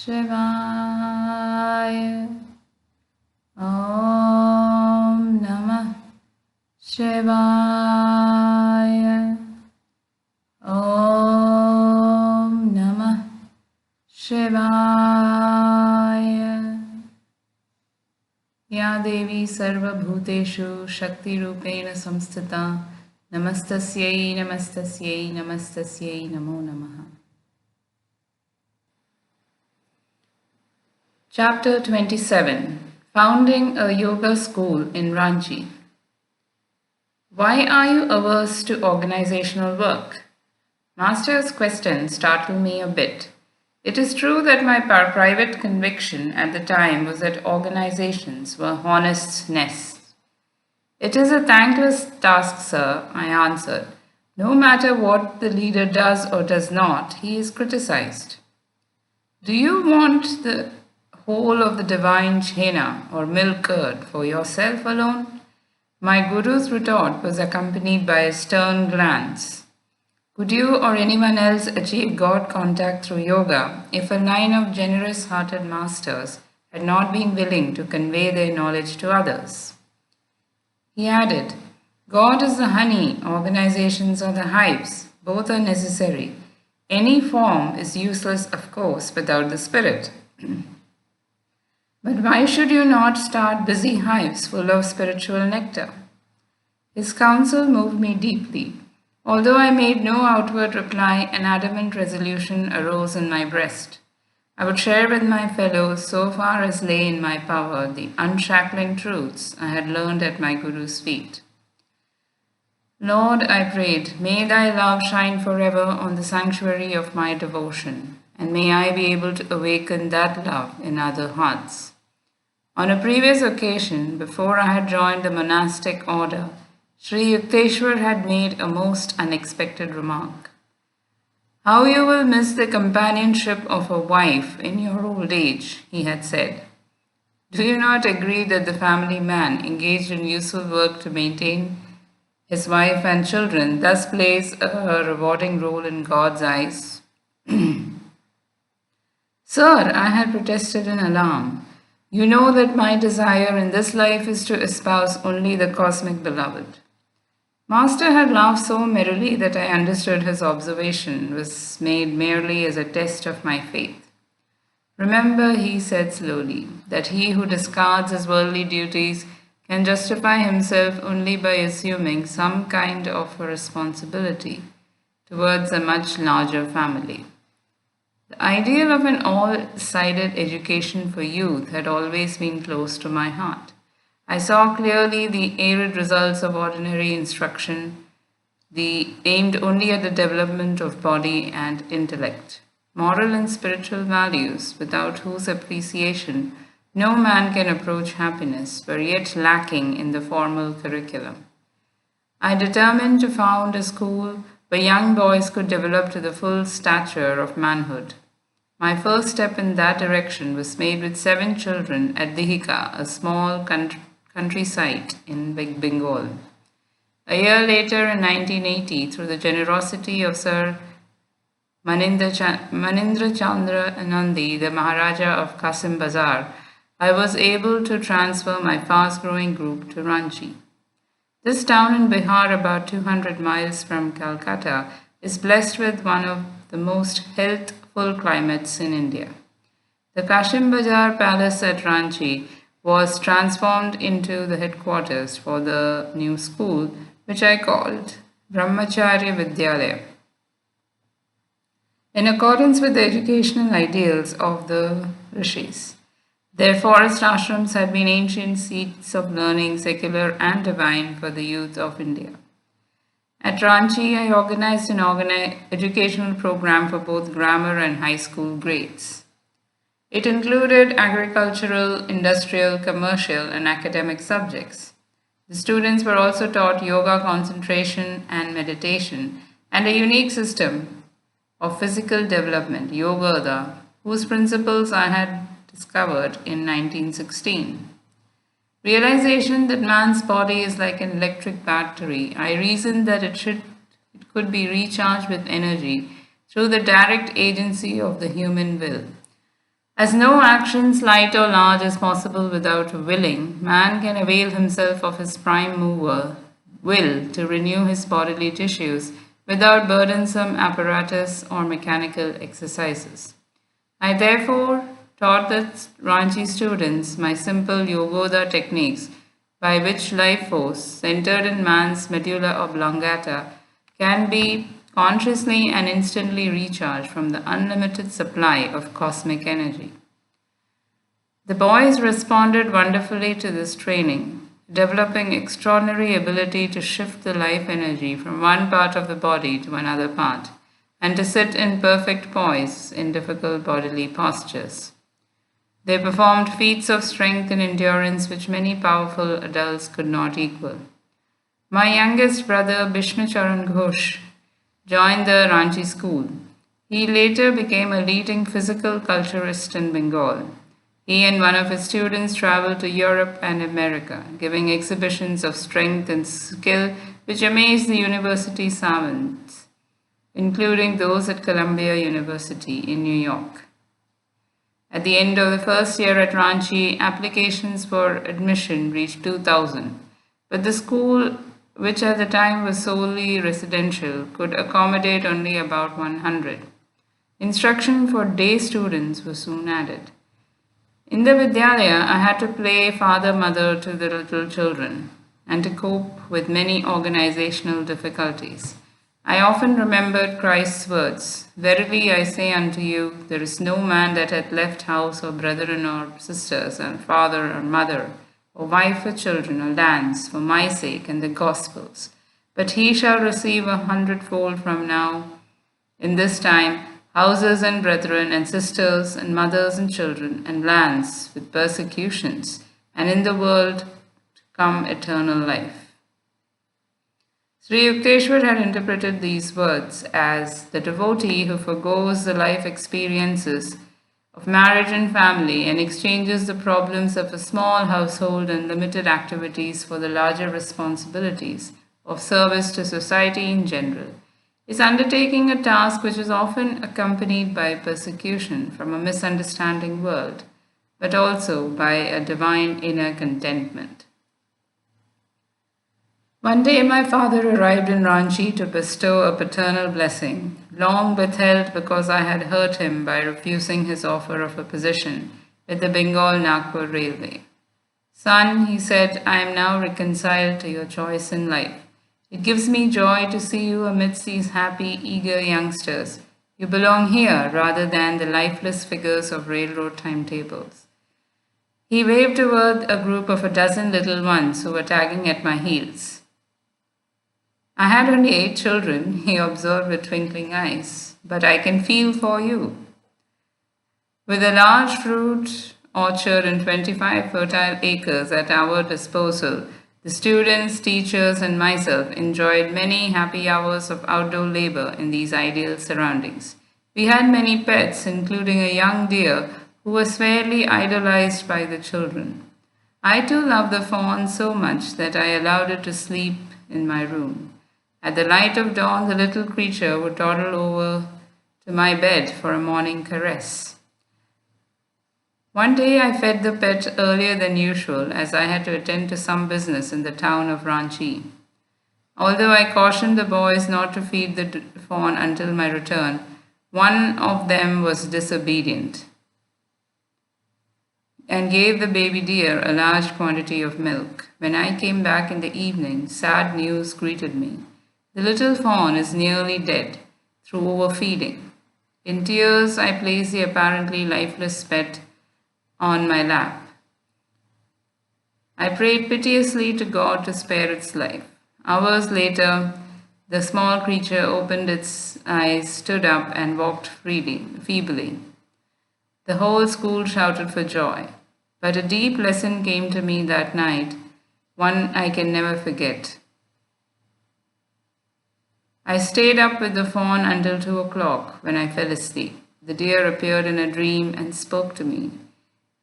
Shivaya. Om Namah Shivaya. Om Namah Shivaya. Ya Devi Sarva Bhuteshu Shakti Rupena Samstita Namastasyai Namastasyai Namastasyai Namo Namaha. Chapter 27. Founding a Yoga School in Ranchi. Why are you averse to organizational work? Master's question startled me a bit. It is true that my private conviction at the time was that organizations were hornets' nests. It is a thankless task, sir, I answered. No matter what the leader does or does not, he is criticized. Do you want the whole of the divine chhena or milk curd for yourself alone? My guru's retort was accompanied by a stern glance. Could you or anyone else achieve God contact through yoga if a line of generous-hearted masters had not been willing to convey their knowledge to others? He added, God is the honey, organizations are the hives. Both are necessary. Any form is useless, of course, without the spirit. But why should you not start busy hives full of spiritual nectar? His counsel moved me deeply. Although I made no outward reply, an adamant resolution arose in my breast. I would share with my fellows, so far as lay in my power, the unshackling truths I had learned at my Guru's feet. Lord, I prayed, may thy love shine forever on the sanctuary of my devotion, and may I be able to awaken that love in other hearts. On a previous occasion, before I had joined the monastic order, Sri Yukteswar had made a most unexpected remark. How you will miss the companionship of a wife in your old age, he had said. Do you not agree that the family man engaged in useful work to maintain his wife and children thus plays a rewarding role in God's eyes? Sir, I had protested in alarm. You know that my desire in this life is to espouse only the cosmic beloved. Master had laughed so merrily that I understood his observation was made merely as a test of my faith. Remember, he said slowly, that he who discards his worldly duties can justify himself only by assuming some kind of a responsibility towards a much larger family. The ideal of an all-sided education for youth had always been close to my heart. I saw clearly the arid results of ordinary instruction, aimed only at the development of body and intellect, moral and spiritual values, without whose appreciation no man can approach happiness, were yet lacking in the formal curriculum. I determined to found a school where young boys could develop to the full stature of manhood. My first step in that direction was made with 7 children at Dihika, a small country site in Bengal. A year later, in 1980, through the generosity of Sir Manindra Chandra Nandi, the Maharaja of Kasim Bazar, I was able to transfer my fast-growing group to Ranchi. This town in Bihar, about 200 miles from Calcutta, is blessed with one of the most healthful climates in India. The Kasim Bazar Palace at Ranchi was transformed into the headquarters for the new school, which I called Brahmacharya Vidyalaya, in accordance with the educational ideals of the rishis. Their forest ashrams had been ancient seats of learning, secular and divine, for the youth of India. At Ranchi, I organized an educational program for both grammar and high school grades. It included agricultural, industrial, commercial, and academic subjects. The students were also taught yoga, concentration, and meditation, and a unique system of physical development, Yogoda, whose principles I had discovered in 1916. Realization that man's body is like an electric battery, I reasoned that it could be recharged with energy through the direct agency of the human will. As no action, slight or large, is possible without willing, man can avail himself of his prime mover, will, to renew his bodily tissues without burdensome apparatus or mechanical exercises. I therefore taught the Ranchi students my simple Yogoda techniques by which life force, centered in man's medulla oblongata, can be consciously and instantly recharged from the unlimited supply of cosmic energy. The boys responded wonderfully to this training, developing extraordinary ability to shift the life energy from one part of the body to another part, and to sit in perfect poise in difficult bodily postures. They performed feats of strength and endurance which many powerful adults could not equal. My youngest brother, Ch.27 Ghosh, joined the Ranchi school. He later became a leading physical culturist in Bengal. He and one of his students traveled to Europe and America, giving exhibitions of strength and skill which amazed the university savants, including those at Columbia University in New York. At the end of the first year at Ranchi, applications for admission reached 2,000, but the school, which at the time was solely residential, could accommodate only about 100. Instruction for day students was soon added. In the Vidyalaya, I had to play father-mother to the little children and to cope with many organizational difficulties. I often remembered Christ's words, "Verily I say unto you, there is no man that hath left house or brethren or sisters and father or mother, or wife or children or lands, for my sake and the gospel's, but he shall receive 100-fold from now in this time, houses and brethren and sisters and mothers and children and lands with persecutions, and in the world to come eternal life." Sri Yukteswar had interpreted these words as the devotee who forgoes the life experiences of marriage and family and exchanges the problems of a small household and limited activities for the larger responsibilities of service to society in general, is undertaking a task which is often accompanied by persecution from a misunderstanding world, but also by a divine inner contentment. One day my father arrived in Ranchi to bestow a paternal blessing, long withheld because I had hurt him by refusing his offer of a position with the Bengal-Nagpur Railway. "Son," he said, "I am now reconciled to your choice in life. It gives me joy to see you amidst these happy, eager youngsters. You belong here rather than the lifeless figures of railroad timetables." He waved toward a group of a dozen little ones who were tagging at my heels. "I had only 8 children," he observed with twinkling eyes, "but I can feel for you." With a large fruit orchard and 25 fertile acres at our disposal, the students, teachers, and myself enjoyed many happy hours of outdoor labor in these ideal surroundings. We had many pets, including a young deer who was fairly idolized by the children. I too loved the fawn so much that I allowed it to sleep in my room. At the light of dawn, the little creature would toddle over to my bed for a morning caress. One day I fed the pet earlier than usual as I had to attend to some business in the town of Ranchi. Although I cautioned the boys not to feed the fawn until my return, one of them was disobedient and gave the baby deer a large quantity of milk. When I came back in the evening, sad news greeted me. The little fawn is nearly dead through overfeeding. In tears, I placed the apparently lifeless pet on my lap. I prayed piteously to God to spare its life. Hours later, the small creature opened its eyes, stood up, and walked feebly. The whole school shouted for joy. But a deep lesson came to me that night, one I can never forget. I stayed up with the fawn until 2 o'clock when I fell asleep. The deer appeared in a dream and spoke to me.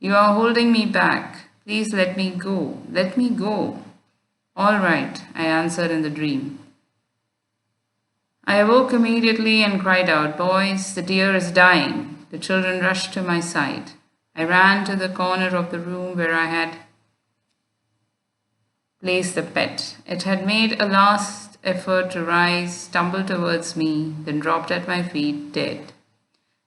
"You are holding me back. Please let me go. Let me go." "All right," I answered in the dream. I awoke immediately and cried out, "Boys, the deer is dying." The children rushed to my side. I ran to the corner of the room where I had placed the pet. It had made a last effort to rise, stumbled towards me, then dropped at my feet, dead.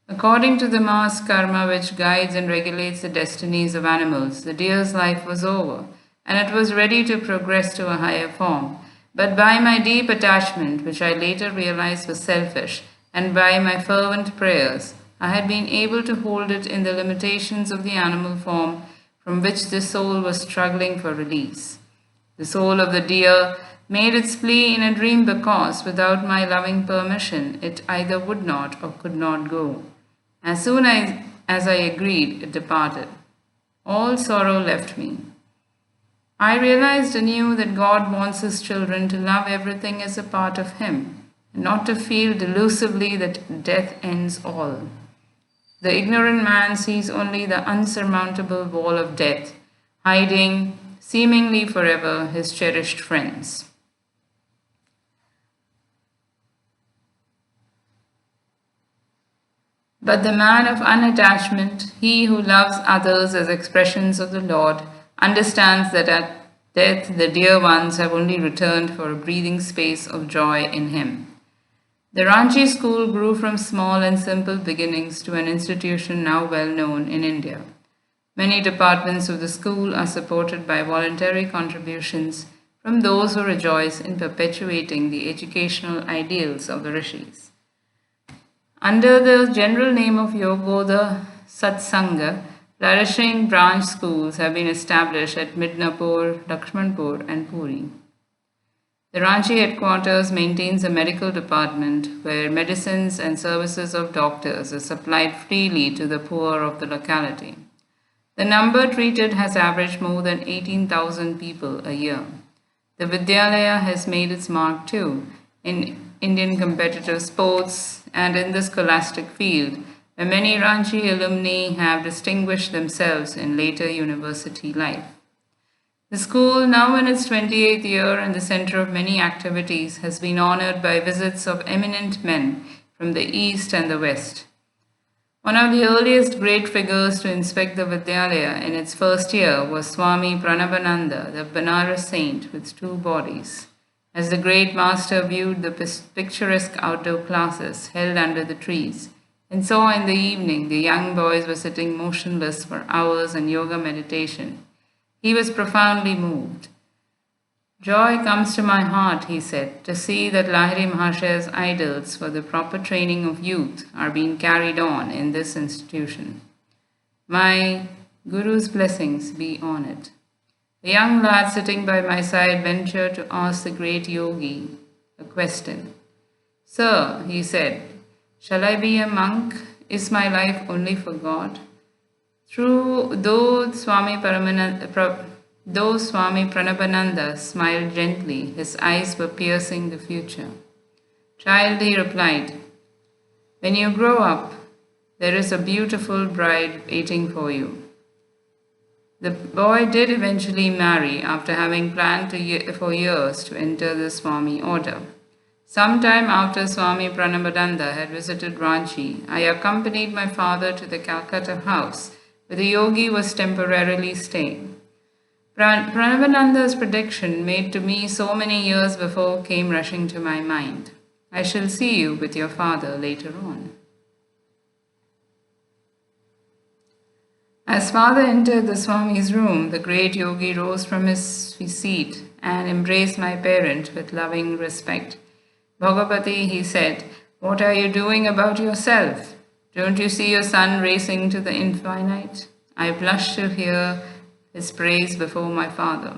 According to the mass karma which guides and regulates the destinies of animals, the deer's life was over, and it was ready to progress to a higher form. But by my deep attachment, which I later realized was selfish, and by my fervent prayers, I had been able to hold it in the limitations of the animal form from which the soul was struggling for release. The soul of the deer made its plea in a dream because, without my loving permission, it either would not or could not go. As soon as I agreed, it departed. All sorrow left me. I realized anew that God wants His children to love everything as a part of Him, and not to feel delusively that death ends all. The ignorant man sees only the unsurmountable wall of death, hiding, seemingly forever, his cherished friends. But the man of unattachment, he who loves others as expressions of the Lord, understands that at death the dear ones have only returned for a breathing space of joy in Him. The Ranchi school grew from small and simple beginnings to an institution now well known in India. Many departments of the school are supported by voluntary contributions from those who rejoice in perpetuating the educational ideals of the rishis. Under the general name of Yogoda Satsanga, flourishing branch schools have been established at Midnapur, Lakshmanpur, and Puri. The Ranchi headquarters maintains a medical department where medicines and services of doctors are supplied freely to the poor of the locality. The number treated has averaged more than 18,000 people a year. The Vidyalaya has made its mark too in Indian competitive sports and in the scholastic field, where many Ranchi alumni have distinguished themselves in later university life. The school, now in its 28th year and the center of many activities, has been honored by visits of eminent men from the East and the West. One of the earliest great figures to inspect the Vidyalaya in its first year was Swami Pranabananda, the Banaras saint with two bodies. As the great master viewed the picturesque outdoor classes held under the trees and saw in the evening the young boys were sitting motionless for hours in yoga meditation, he was profoundly moved. Joy comes to my heart, he said, to see that Lahiri Mahashaya's idols for the proper training of youth are being carried on in this institution. My Guru's blessings be on it. The young lad sitting by my side ventured to ask the great Yogi a question. Sir, he said, shall I be a monk? Is my life only for God? Though Swami Pranabananda smiled gently, his eyes were piercing the future. Child, he replied, when you grow up, there is a beautiful bride waiting for you. The boy did eventually marry after having planned for years to enter the Swami order. Sometime after Swami Pranabananda had visited Ranchi, I accompanied my father to the Calcutta house where the yogi was temporarily staying. Pranabananda's prediction made to me so many years before came rushing to my mind. I shall see you with your father later on. As father entered the Swami's room, the great yogi rose from his seat and embraced my parent with loving respect. Bhagavati, he said, what are you doing about yourself? Don't you see your son racing to the infinite? I blushed to hear his praise before my father.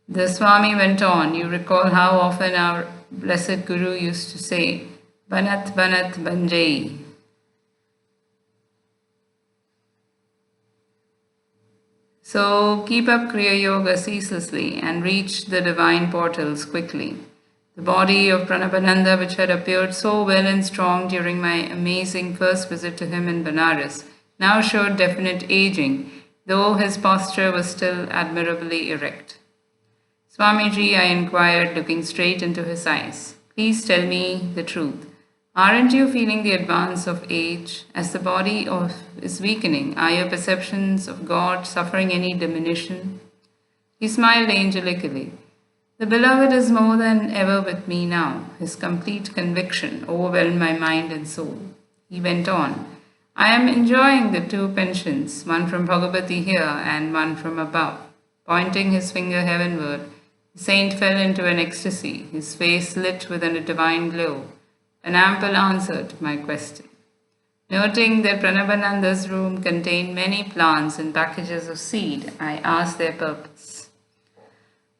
The Swami went on, you recall how often our blessed Guru used to say, Banat Banat Banjai. So keep up Kriya Yoga ceaselessly and reach the divine portals quickly. The body of Pranabananda, which had appeared so well and strong during my amazing first visit to him in Benares, now showed definite aging, though his posture was still admirably erect. Swamiji, I inquired, looking straight into his eyes, please tell me the truth. Aren't you feeling the advance of age? As the body is weakening, are your perceptions of God suffering any diminution? He smiled angelically. The beloved is more than ever with me now. His complete conviction overwhelmed my mind and soul. He went on, I am enjoying the two pensions, one from Bhagavati here and one from above. Pointing his finger heavenward, the saint fell into an ecstasy, his face lit with a divine glow, an ample answer to my question. Noting that Pranabananda's room contained many plants and packages of seed, I asked their purpose.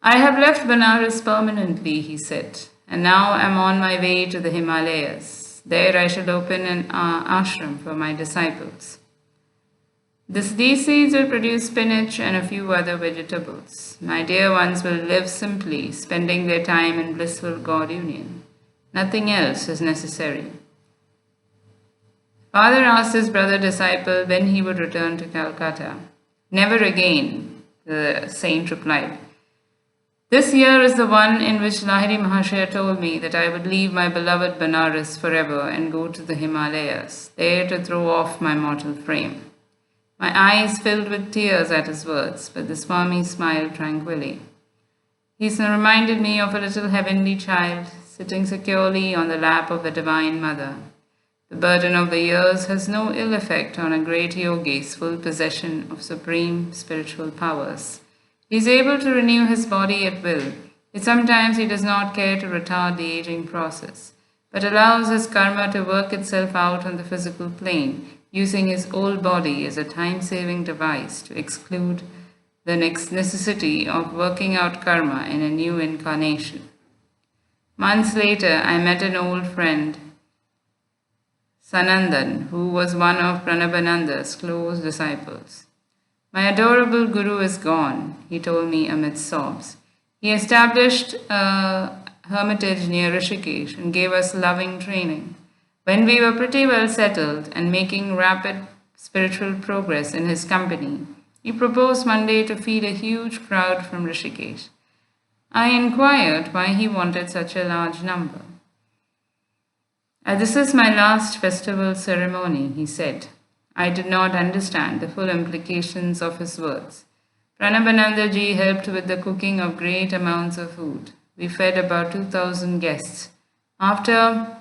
I have left Benares permanently, he said, and now am on my way to the Himalayas. There I shall open an ashram for my disciples. These seeds will produce spinach and a few other vegetables. My dear ones will live simply, spending their time in blissful God union. Nothing else is necessary. Father asked his brother disciple when he would return to Calcutta. Never again, the saint replied. This year is the one in which Lahiri Mahashaya told me that I would leave my beloved Benares forever and go to the Himalayas, there to throw off my mortal frame. My eyes filled with tears at his words, but the Swami smiled tranquilly. He reminded me of a little heavenly child sitting securely on the lap of the Divine Mother. The burden of the years has no ill effect on a great yogi's full possession of supreme spiritual powers. He is able to renew his body at will, yet sometimes he does not care to retard the aging process, but allows his karma to work itself out on the physical plane, using his old body as a time-saving device to exclude the next necessity of working out karma in a new incarnation. Months later, I met an old friend, Sanandan, who was one of Pranabananda's close disciples. My adorable Guru is gone, he told me amid sobs. He established a hermitage near Rishikesh and gave us loving training. When we were pretty well settled and making rapid spiritual progress in his company, he proposed one day to feed a huge crowd from Rishikesh. I inquired why he wanted such a large number. This is my last festival ceremony, he said. I did not understand the full implications of his words. Pranabananda ji helped with the cooking of great amounts of food. We fed about 2,000 guests. After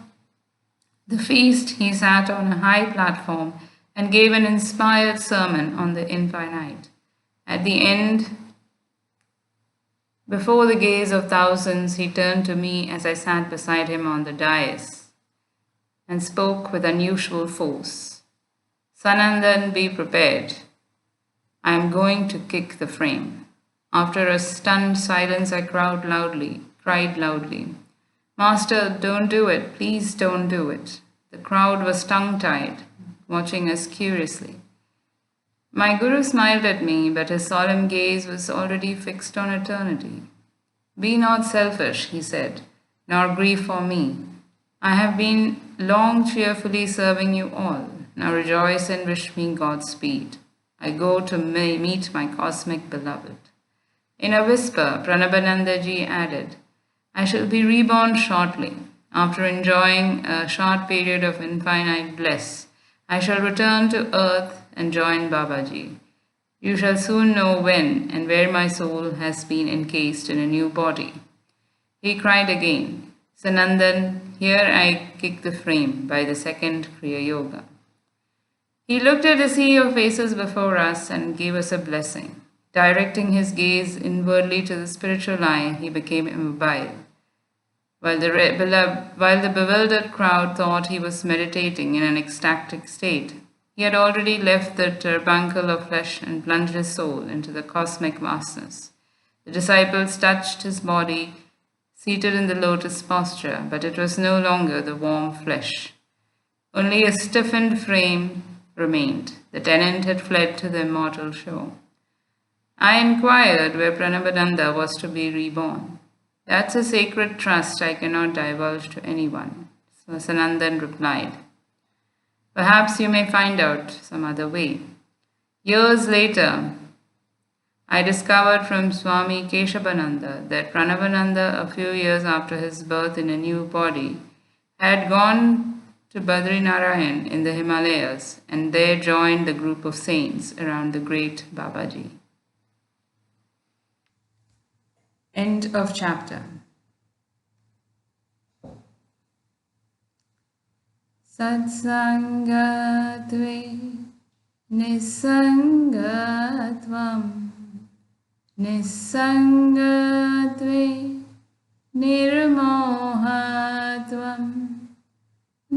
the feast, he sat on a high platform and gave an inspired sermon on the infinite. At the end, before the gaze of thousands, he turned to me as I sat beside him on the dais and spoke with unusual force. Sanandan, be prepared. I am going to kick the frame. After a stunned silence, I cried loudly. Master, don't do it. Please don't do it. The crowd was tongue-tied, watching us curiously. My Guru smiled at me, but his solemn gaze was already fixed on eternity. Be not selfish, he said, nor grieve for me. I have been long cheerfully serving you all. Now rejoice and wish me Godspeed. I go to meet my cosmic beloved. In a whisper, Pranabananda ji added, I shall be reborn shortly. After enjoying a short period of infinite bliss, I shall return to earth and join Babaji. You shall soon know when and where my soul has been encased in a new body. He cried again, Sanandan, here I kick the frame by the second Kriya Yoga. He looked at the sea of faces before us and gave us a blessing. Directing his gaze inwardly to the spiritual eye, he became immobile. While the bewildered crowd thought he was meditating in an ecstatic state, he had already left the turbuncle of flesh and plunged his soul into the cosmic vastness. The disciples touched his body, seated in the lotus posture, but it was no longer the warm flesh. Only a stiffened frame remained. The tenant had fled to the immortal shore. I inquired where Pranabananda was to be reborn. That's a sacred trust I cannot divulge to anyone, so Sanandan replied. Perhaps you may find out some other way. Years later, I discovered from Swami Keshavananda that Pranabananda, a few years after his birth in a new body, had gone to Badrinarayan in the Himalayas and there joined the group of saints around the great Babaji. End of chapter. Satsangatve Nisangatvam Nisangatve Nirmohatvam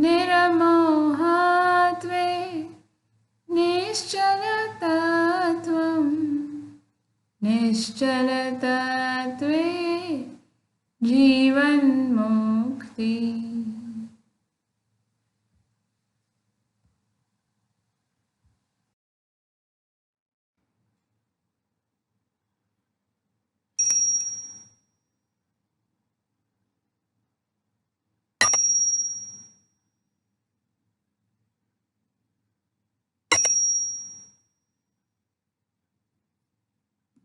Niramohatve Nishchalatatvam Nishchalatatve Jivan Mukti